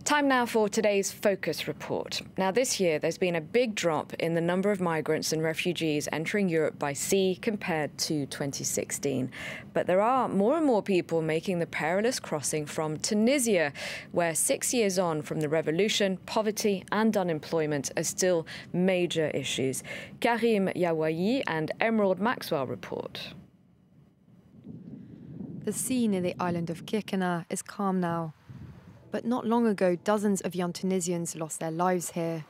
Time now for today's Focus Report. Now, this year, there's been a big drop in the number of migrants and refugees entering Europe by sea compared to 2016. But there are more and more people making the perilous crossing from Tunisia, where 6 years on from the revolution, poverty and unemployment are still major issues. Karim Yawayi and Emerald Maxwell report. The sea near the island of Kerkennah is calm now. But not long ago, dozens of young Tunisians lost their lives here.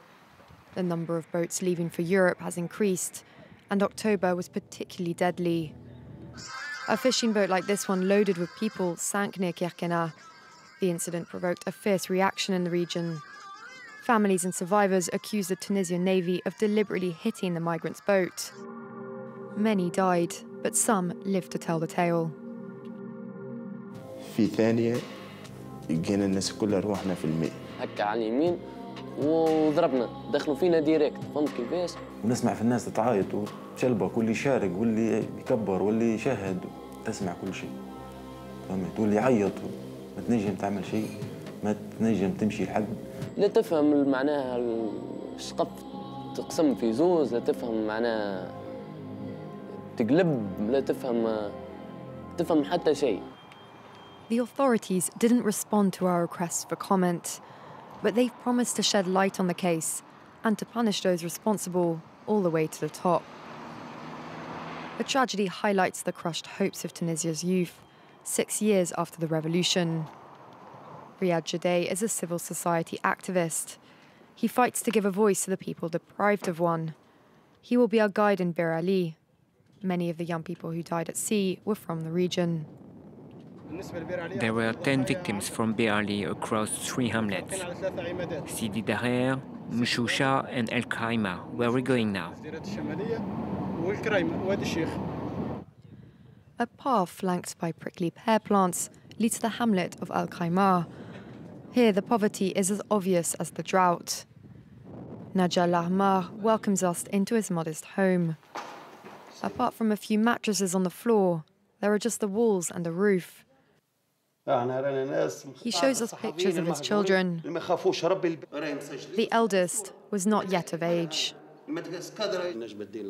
The number of boats leaving for Europe has increased, and October was particularly deadly. A fishing boat like this one, loaded with people, sank near Kerkennah. The incident provoked a fierce reaction in the region. Families and survivors accused the Tunisian Navy of deliberately hitting the migrants' boat. Many died, but some lived to tell the tale. جينا الناس كلها روحنا في الماء هكا على اليمين وضربنا دخلوا فينا ديريكت فهمت كيفاش ونسمع في الناس تعيط وتشلبك واللي يشارك واللي يكبر واللي يشاهد تسمع كل شيء فهمت واللي يعيط ما تنجم تعمل شيء ما تنجم تمشي لحد لا تفهم معناها الشقف تقسم في زوز لا تفهم معناها تقلب لا تفهم حتى شيء. The authorities didn't respond to our requests for comment, but they've promised to shed light on the case and to punish those responsible all the way to the top. The tragedy highlights the crushed hopes of Tunisia's youth 6 years after the revolution. Riyad Jadeh is a civil society activist. He fights to give a voice to the people deprived of one. He will be our guide in Bir Ali. Many of the young people who died at sea were from the region. There were 10 victims from Bir Ali across 3 hamlets. Sidi Daher, Mshusha and El Khaima. Where are we going now? A path flanked by prickly pear plants leads to the hamlet of Al Khaima. Here the poverty is as obvious as the drought. Najal Ahmar welcomes us into his modest home. Apart from a few mattresses on the floor, there are just the walls and a roof. He shows us pictures of his children. The eldest was not yet of age.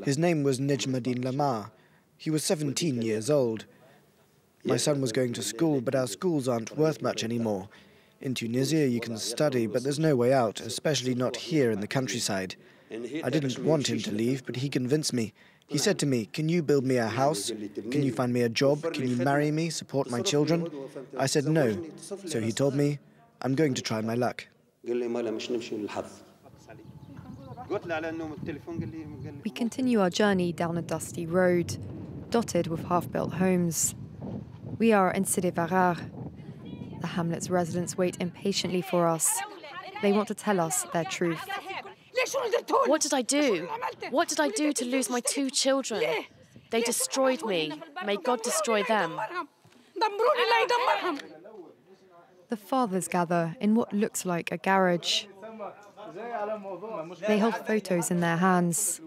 His name was Nejmuddin Lamar. He was 17 years old. My son was going to school, but our schools aren't worth much anymore. In Tunisia, you can study, but there's no way out, especially not here in the countryside. I didn't want him to leave, but he convinced me. He said to me, "Can you build me a house? Can you find me a job? Can you marry me, support my children?" I said no. So he told me, "I'm going to try my luck." We continue our journey down a dusty road, dotted with half-built homes. We are in Sidi Varar. The hamlet's residents wait impatiently for us. They want to tell us their truth. What did I do? What did I do to lose my 2 children? They destroyed me. May God destroy them. The fathers gather in what looks like a garage. They hold photos in their hands,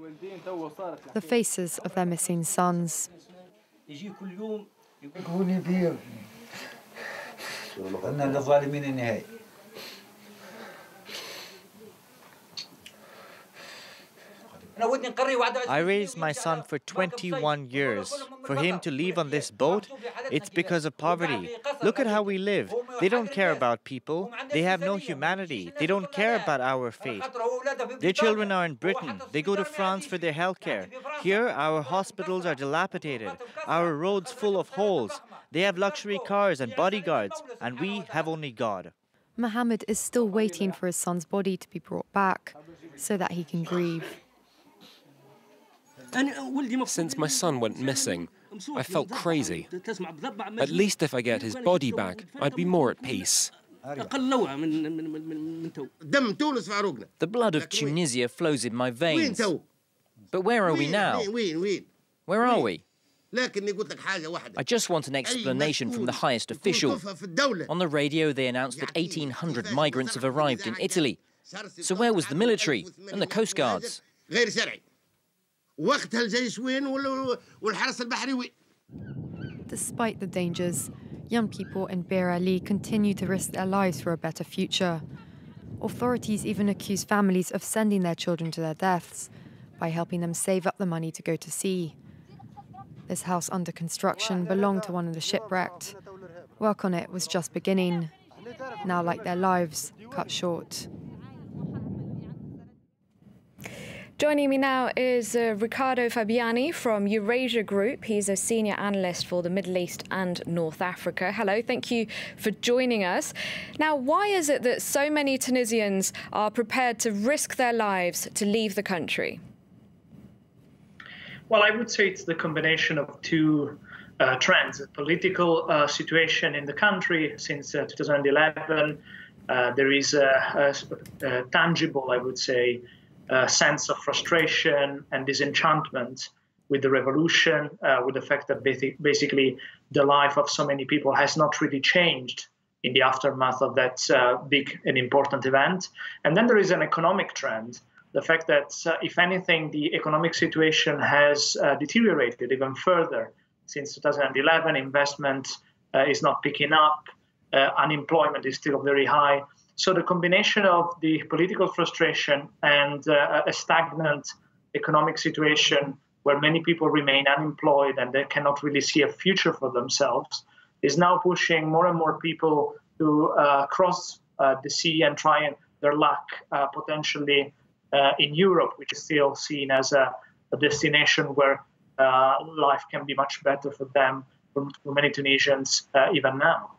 the faces of their missing sons. I raised my son for 21 years. For him to leave on this boat, it's because of poverty. Look at how we live. They don't care about people. They have no humanity. They don't care about our faith. Their children are in Britain. They go to France for their healthcare. Here, our hospitals are dilapidated. Our roads full of holes. They have luxury cars and bodyguards, and we have only God. Mohammed is still waiting for his son's body to be brought back so that he can grieve. Since my son went missing, I felt crazy. At least if I get his body back, I'd be more at peace. The blood of Tunisia flows in my veins. But where are we now? Where are we? I just want an explanation from the highest official. On the radio, they announced that 1,800 migrants have arrived in Italy. So where was the military and the coast guards? Despite the dangers, young people in Bir Ali continue to risk their lives for a better future. Authorities even accuse families of sending their children to their deaths by helping them save up the money to go to sea. This house under construction belonged to one of the shipwrecked. Work on it was just beginning, now like their lives cut short. Joining me now is Riccardo Fabiani from Eurasia Group. He's a senior analyst for the Middle East and North Africa. Hello, thank you for joining us. Now, why is it that so many Tunisians are prepared to risk their lives to leave the country? Well, I would say it's the combination of two trends. The political situation in the country since 2011. There is a tangible, I would say, sense of frustration and disenchantment with the revolution, with the fact that basically the life of so many people has not really changed in the aftermath of that big and important event. And then there is an economic trend, the fact that, if anything, the economic situation has deteriorated even further since 2011. Investment is not picking up, unemployment is still very high. So the combination of the political frustration and a stagnant economic situation where many people remain unemployed and they cannot really see a future for themselves is now pushing more and more people to cross the sea and try their luck potentially in Europe, which is still seen as a destination where life can be much better for them, for many Tunisians, even now.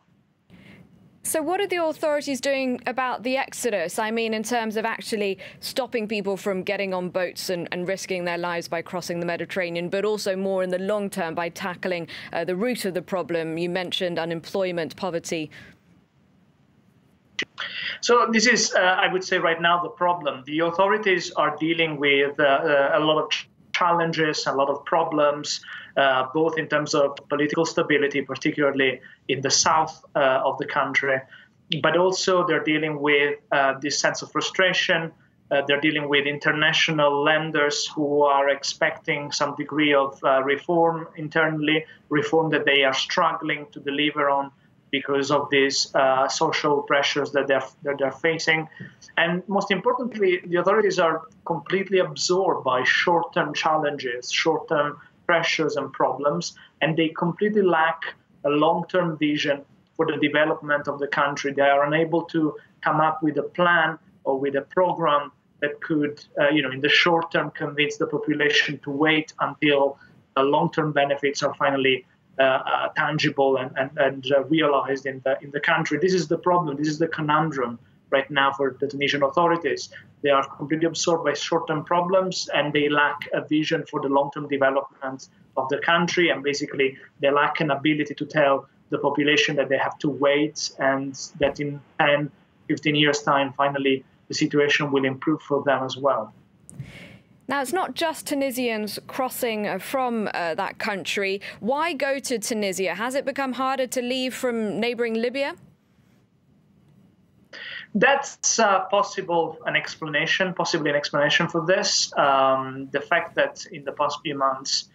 So what are the authorities doing about the exodus? I mean, in terms of actually stopping people from getting on boats and risking their lives by crossing the Mediterranean, but also more in the long term by tackling the root of the problem. You mentioned unemployment, poverty. So this is, I would say right now, the problem. The authorities are dealing with a lot of challenges, a lot of problems, both in terms of political stability, particularly in the south of the country, but also they're dealing with this sense of frustration. They're dealing with international lenders who are expecting some degree of reform internally, reform that they are struggling to deliver on because of these social pressures that they're facing. And most importantly, the authorities are completely absorbed by short-term challenges, short-term pressures and problems, and they completely lack a long-term vision for the development of the country. They are unable to come up with a plan or with a program that could, in the short term, convince the population to wait until long-term benefits are finally tangible and realized in the country. This is the problem. This is the conundrum right now for the Tunisian authorities. They are completely absorbed by short-term problems, and they lack a vision for the long-term development of the country. And basically, they lack an ability to tell the population that they have to wait and that in 10, 15 years' time, finally, the situation will improve for them as well. Now, it's not just Tunisians crossing from that country. Why go to Tunisia? Has it become harder to leave from neighboring Libya? That's possibly an explanation for this. The fact that in the past few months,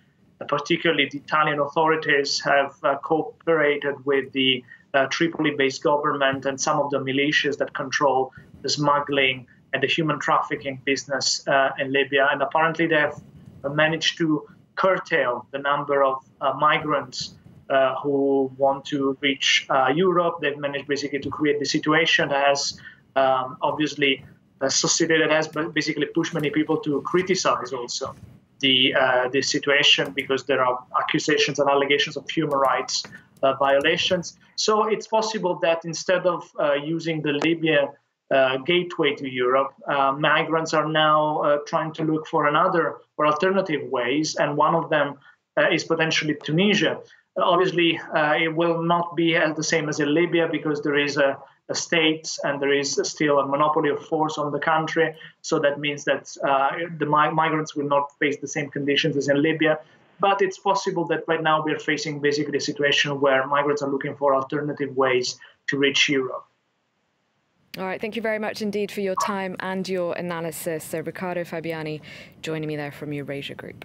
particularly the Italian authorities have cooperated with the Tripoli-based government and some of the militias that control the smuggling and the human trafficking business in Libya. And apparently they have managed to curtail the number of migrants who want to reach Europe. They've managed basically to create the situation that has obviously society that has basically pushed many people to criticize also the situation, because there are accusations and allegations of human rights violations. So it's possible that instead of using the Libya gateway to Europe, migrants are now trying to look for alternative ways, and one of them is potentially Tunisia. Obviously, it will not be the same as in Libya, because there is a state and there is still a monopoly of force on the country. So that means that the migrants will not face the same conditions as in Libya. But it's possible that right now we're facing basically a situation where migrants are looking for alternative ways to reach Europe. All right, thank you very much indeed for your time and your analysis. So Riccardo Fabiani joining me there from Eurasia Group.